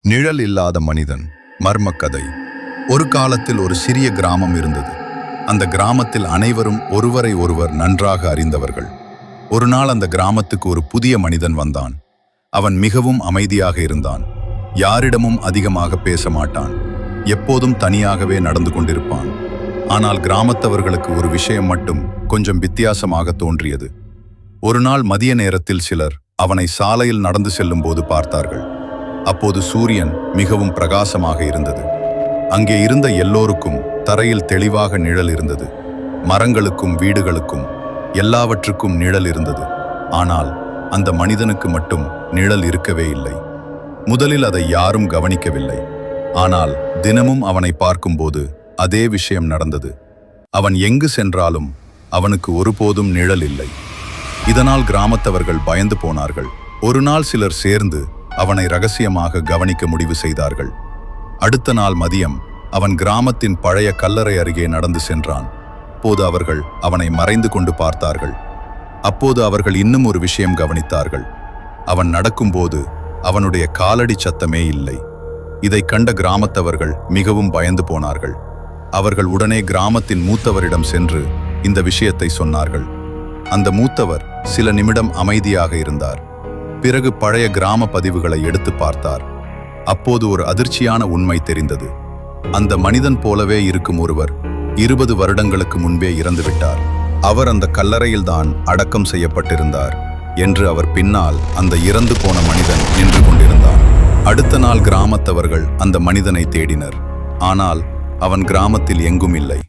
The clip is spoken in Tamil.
நிழல் இல்லாத மனிதன் மர்மக்கதை. ஒரு காலத்தில் ஒரு சிறிய கிராமம் இருந்தது. அந்த கிராமத்தில் அனைவரும் ஒருவரை ஒருவர் நன்றாக அறிந்தவர்கள். ஒரு நாள் அந்த கிராமத்துக்கு ஒரு புதிய மனிதன் வந்தான். அவன் மிகவும் அமைதியாக இருந்தான். யாரிடமும் அதிகமாக பேச மாட்டான். எப்போதும் தனியாகவே நடந்து கொண்டிருப்பான். ஆனால் கிராமத்தவர்களுக்கு ஒரு விஷயம் மட்டும் கொஞ்சம் வித்தியாசமாக தோன்றியது. ஒரு நாள் மதிய நேரத்தில் சிலர் அவனை சாலையில் நடந்து செல்லும் போது பார்த்தார்கள். அப்போது சூரியன் மிகவும் பிரகாசமாக இருந்தது. அங்கே இருந்த எல்லோருக்கும் தரையில் தெளிவாக நிழல் இருந்தது. மரங்களுக்கும் வீடுகளுக்கும் எல்லாவற்றுக்கும் நிழல் இருந்தது. ஆனால் அந்த மனிதனுக்கு மட்டும் நிழல் இருக்கவே இல்லை. முதலில் அதை யாரும் கவனிக்கவில்லை. ஆனால் தினமும் அவனை பார்க்கும்போது அதே விஷயம் நடந்தது. அவன் எங்கு சென்றாலும் அவனுக்கு ஒருபோதும் நிழல் இல்லை. இதனால் கிராமத்தவர்கள் பயந்து போனார்கள். ஒரு நாள் சிலர் சேர்ந்து அவனை ரகசியமாக கவனிக்க முடிவு செய்தார்கள். அடுத்த நாள் மதியம் அவன் கிராமத்தின் பழைய கல்லறை அருகே நடந்து சென்றான். அப்போது அவர்கள் அவனை மறைந்து கொண்டு பார்த்தார்கள். அப்போது அவர்கள் இன்னும் ஒரு விஷயம் கவனித்தார்கள். அவன் நடக்கும்போது அவனுடைய காலடி சத்தமே இல்லை. இதை கண்ட கிராமத்தவர்கள் மிகவும் பயந்து போனார்கள். அவர்கள் உடனே கிராமத்தின் மூத்தவரிடம் சென்று இந்த விஷயத்தை சொன்னார்கள். அந்த மூத்தவர் சில நிமிடம் அமைதியாக இருந்தார். பிறகு பழைய கிராம பதிவுகளை எடுத்து பார்த்தார். அப்போது ஒரு அதிர்ச்சியான உண்மை தெரிந்தது. அந்த மனிதன் போலவே இருக்கும் ஒருவர் 20 வருடங்களுக்கு முன்பே இறந்துவிட்டார். அவர் அந்த கல்லறையில்தான் அடக்கம் செய்யப்பட்டிருந்தார் என்று அவர் பின்னால் அந்த இறந்து போன மனிதன் நின்று கொண்டிருந்தான். அடுத்த நாள் கிராமத்தவர்கள் அந்த மனிதனை தேடினர். ஆனால் அவன் கிராமத்தில் எங்கும் இல்லை.